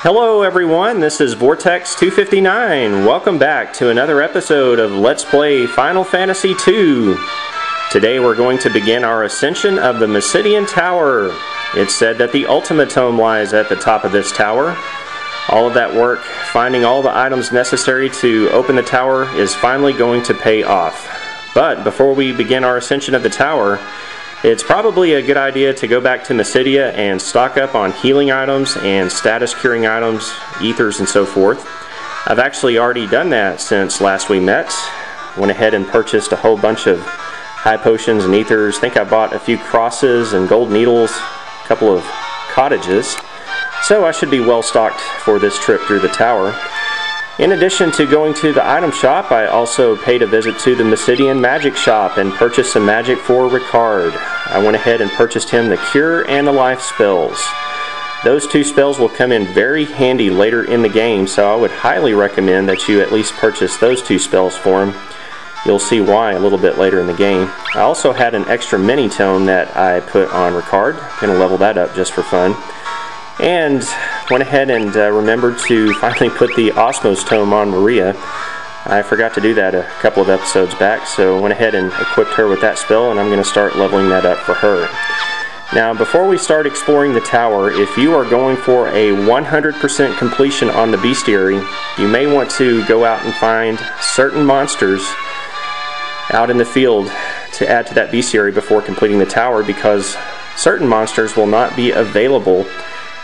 Hello everyone, this is Vortex259. Welcome back to another episode of Let's Play Final Fantasy II. Today we're going to begin our ascension of the Mysidian Tower. It's said that the Ultima Tome lies at the top of this tower. All of that work, finding all the items necessary to open the tower, is finally going to pay off. But before we begin our ascension of the tower, it's probably a good idea to go back to Mysidia and stock up on healing items and status curing items, ethers and so forth. I've actually already done that since last we met. Went ahead and purchased a whole bunch of high potions and ethers. I think I bought a few crosses and gold needles, a couple of cottages. So I should be well stocked for this trip through the tower. In addition to going to the item shop, I also paid a visit to the Mysidian magic shop and purchased some magic for Ricard. I went ahead and purchased him the Cure and the Life spells. Those two spells will come in very handy later in the game, so I would highly recommend that you at least purchase those two spells for him. You'll see why a little bit later in the game. I also had an extra mini tome that I put on Ricard. I'm going to level that up just for fun. And went ahead and remembered to finally put the Osmos Tome on Maria. I forgot to do that a couple of episodes back, so went ahead and equipped her with that spell, and I'm going to start leveling that up for her. Now, before we start exploring the tower, if you are going for a 100% completion on the bestiary, you may want to go out and find certain monsters out in the field to add to that bestiary before completing the tower, because certain monsters will not be available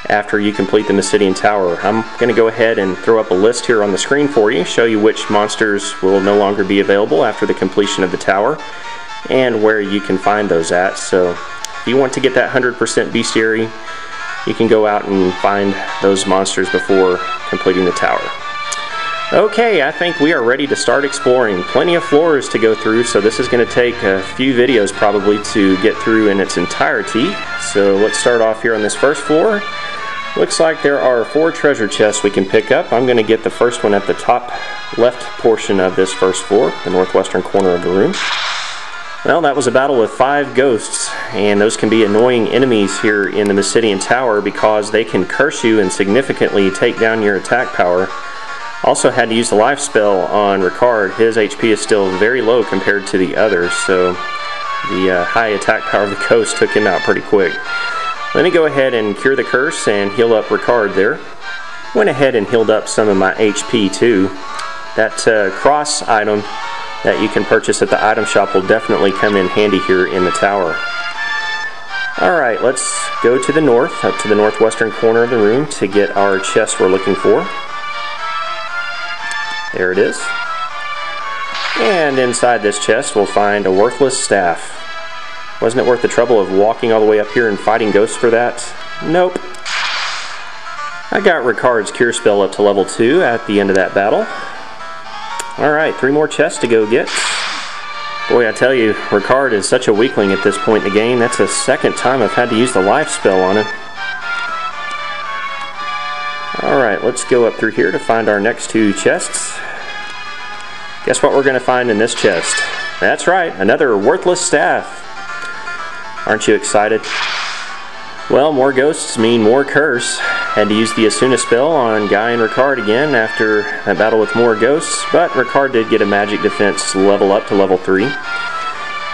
after you complete the Mysidian Tower. I'm going to go ahead and throw up a list here on the screen for you, show you which monsters will no longer be available after the completion of the tower, and where you can find those at. So if you want to get that 100% bestiary, you can go out and find those monsters before completing the tower. Okay, I think we are ready to start exploring. Plenty of floors to go through, so this is going to take a few videos probably to get through in its entirety. So let's start off here on this first floor. Looks like there are 4 treasure chests we can pick up. I'm going to get the first one at the top left portion of this first floor, the northwestern corner of the room. Well, that was a battle with 5 ghosts, and those can be annoying enemies here in the Mysidian Tower because they can curse you and significantly take down your attack power. Also had to use the life spell on Ricard. His HP is still very low compared to the others, so the high attack power of the ghost took him out pretty quick. Let me go ahead and cure the curse and heal up Ricard there. Went ahead and healed up some of my HP too. That cross item that you can purchase at the item shop will definitely come in handy here in the tower. Alright, let's go to the north, up to the northwestern corner of the room to get our chest we're looking for. There it is. And inside this chest we'll find a worthless staff. Wasn't it worth the trouble of walking all the way up here and fighting ghosts for that? Nope. I got Ricard's Cure spell up to level 2 at the end of that battle. Alright, 3 more chests to go get. Boy, I tell you, Ricard is such a weakling at this point in the game. That's the second time I've had to use the life spell on him. Alright, let's go up through here to find our next 2 chests. Guess what we're going to find in this chest? That's right, another worthless staff. Aren't you excited? Well, more ghosts mean more curse. Had to use the Asuna spell on Guy and Ricard again after that battle with more ghosts, but Ricard did get a magic defense level up to level 3.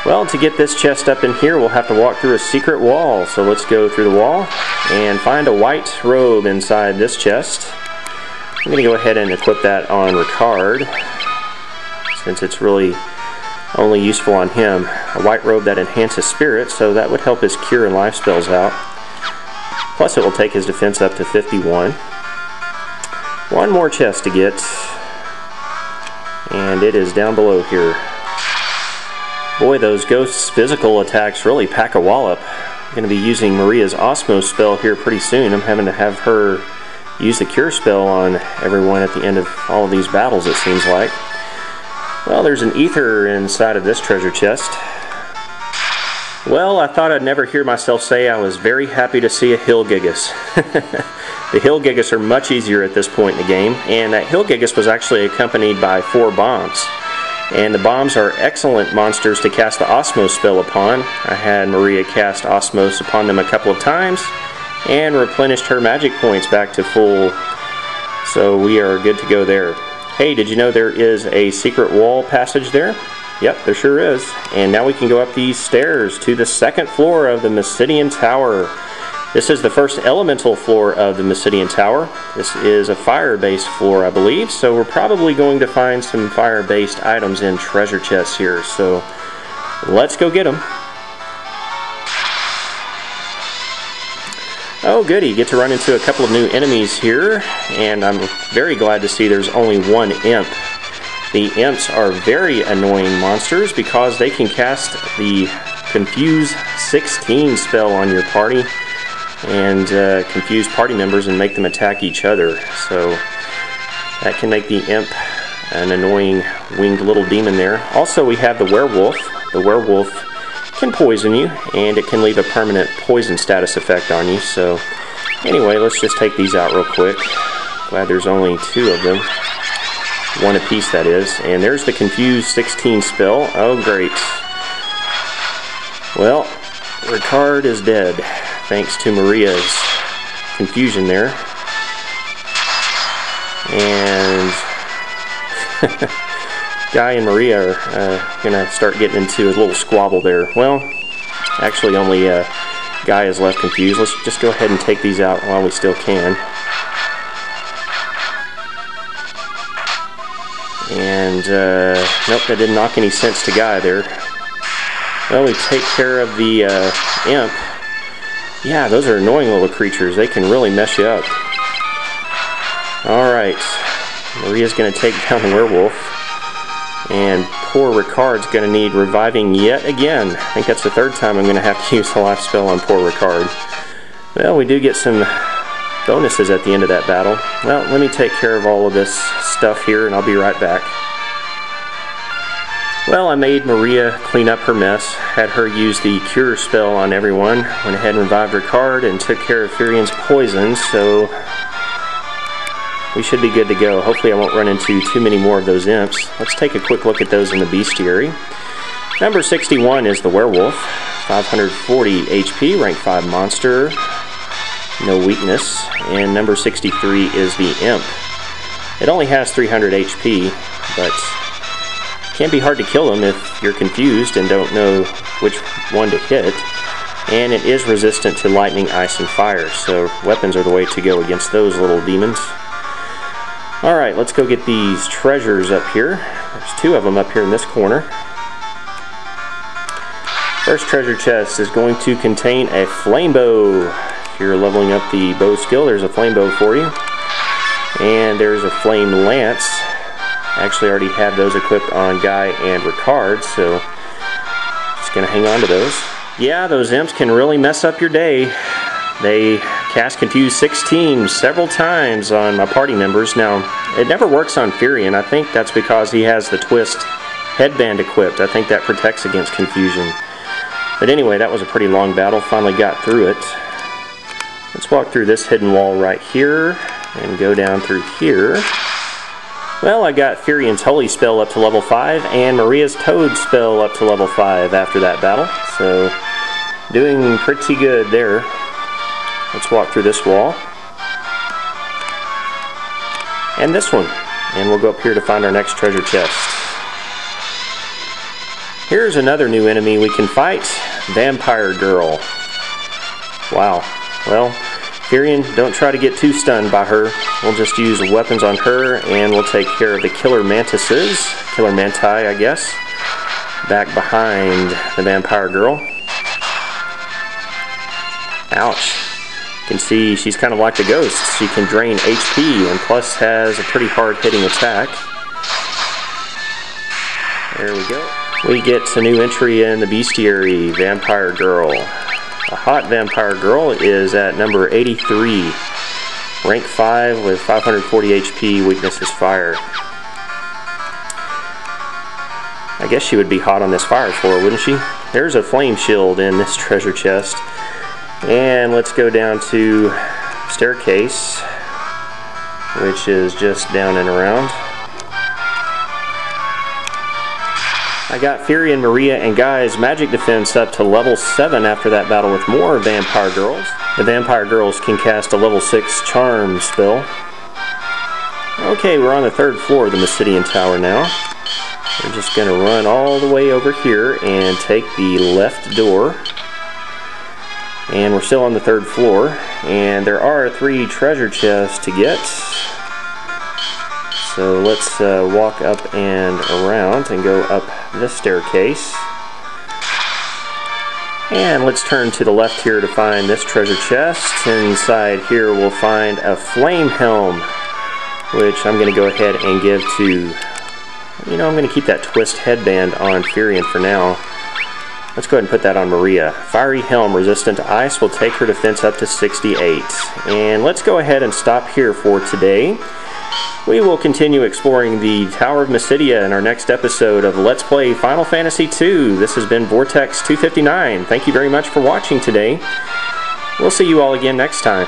Well, to get this chest up in here, we'll have to walk through a secret wall. So let's go through the wall and find a white robe inside this chest. I'm going to go ahead and equip that on Ricard, since it's really only useful on him. A white robe that enhances spirit, so that would help his cure and life spells out. Plus it will take his defense up to 51. 1 more chest to get, and it is down below here. Boy, those ghosts' physical attacks really pack a wallop. I'm going to be using Maria's Osmos spell here pretty soon. I'm having to have her use the cure spell on everyone at the end of all of these battles, it seems like. Well, there's an ether inside of this treasure chest. Well, I thought I'd never hear myself say I was very happy to see a Hill Gigas. The Hill Gigas are much easier at this point in the game, and that Hill Gigas was actually accompanied by 4 bombs. And the bombs are excellent monsters to cast the Osmos spell upon. I had Maria cast Osmos upon them a couple of times, and replenished her magic points back to full. So we are good to go there. Hey, did you know there is a secret wall passage there? Yep, there sure is. And now we can go up these stairs to the second floor of the Mysidian Tower. This is the first elemental floor of the Mysidian Tower. This is a fire-based floor, I believe, so we're probably going to find some fire-based items in treasure chests here. So let's go get them. Oh goody, get to run into a couple of new enemies here, and I'm very glad to see there's only one imp. The imps are very annoying monsters because they can cast the Confuse 16 spell on your party and confuse party members and make them attack each other. So that can make the imp an annoying winged little demon there. Also, we have the werewolf. The werewolf can poison you, and it can leave a permanent poison status effect on you. So anyway, let's just take these out real quick. Glad there's only two of them. One apiece, that is. And there's the Confuse 16 spell. Oh, great. Well, Ricard is dead, thanks to Maria's confusion there. And Guy and Maria are going to start getting into a little squabble there. Well, actually only Guy is left confused. Let's just go ahead and take these out while we still can. And, nope, that didn't knock any sense to Guy there. Well, we take care of the imp. Yeah, those are annoying little creatures. They can really mess you up. Alright, Maria's going to take down the werewolf. And poor Ricard's going to need reviving yet again. I think that's the third time I'm going to have to use the life spell on poor Ricard. Well, we do get some bonuses at the end of that battle. Well, let me take care of all of this stuff here and I'll be right back. Well, I made Maria clean up her mess, had her use the cure spell on everyone, went ahead and revived Ricard and took care of Furian's poison, so we should be good to go. Hopefully I won't run into too many more of those imps. Let's take a quick look at those in the bestiary. Number 61 is the werewolf, 540 HP, rank 5 monster, no weakness. And number 63 is the imp. It only has 300 HP, but can be hard to kill them if you're confused and don't know which one to hit. And it is resistant to lightning, ice, and fire, so weapons are the way to go against those little demons. Alright, let's go get these treasures up here. There's two of them up here in this corner. First treasure chest is going to contain a flame bow. If you're leveling up the bow skill, there's a flame bow for you. And there's a flame lance. I actually already have those equipped on Guy and Ricard, so just gonna hang on to those. Yeah, those imps can really mess up your day. They cast Confuse 16 several times on my party members. Now, it never works on Furian. I think that's because he has the twist headband equipped. I think that protects against confusion. But anyway, that was a pretty long battle. Finally got through it. Let's walk through this hidden wall right here and go down through here. Well, I got Furian's Holy Spell up to level 5 and Maria's Toad Spell up to level 5 after that battle. So, doing pretty good there. Let's walk through this wall. And this one. And we'll go up here to find our next treasure chest. Here's another new enemy we can fight. Vampire Girl. Wow. Well, Furian, don't try to get too stunned by her. We'll just use weapons on her, and we'll take care of the killer mantises, killer manti, I guess, back behind the Vampire Girl. Ouch. You can see she's kind of like the ghost. She can drain HP, and plus has a pretty hard-hitting attack. There we go. We get a new entry in the bestiary, Vampire Girl. A hot Vampire Girl is at number 83, rank 5 with 540 HP, weakness is fire. I guess she would be hot on this fire floor, wouldn't she? There's a flame shield in this treasure chest. And let's go down to staircase, which is just down and around. I got Furian, and Maria, and Guy's magic defense up to level 7 after that battle with more Vampire Girls. The vampire girls can cast a level 6 charm spell. Okay, we're on the 3rd floor of the Mysidian Tower now. We're just going to run all the way over here and take the left door. And we're still on the 3rd floor. And there are 3 treasure chests to get. So let's walk up and around and go up this staircase. And let's turn to the left here to find this treasure chest. Inside here we'll find a flame helm, which I'm going to go ahead and give to, I'm going to keep that twist headband on Furion for now. Let's go ahead and put that on Maria. Fiery helm resistant to ice will take her defense up to 68. And let's go ahead and stop here for today. We will continue exploring the Tower of Mysidia in our next episode of Let's Play Final Fantasy II. This has been Vortex 259. Thank you very much for watching today. We'll see you all again next time.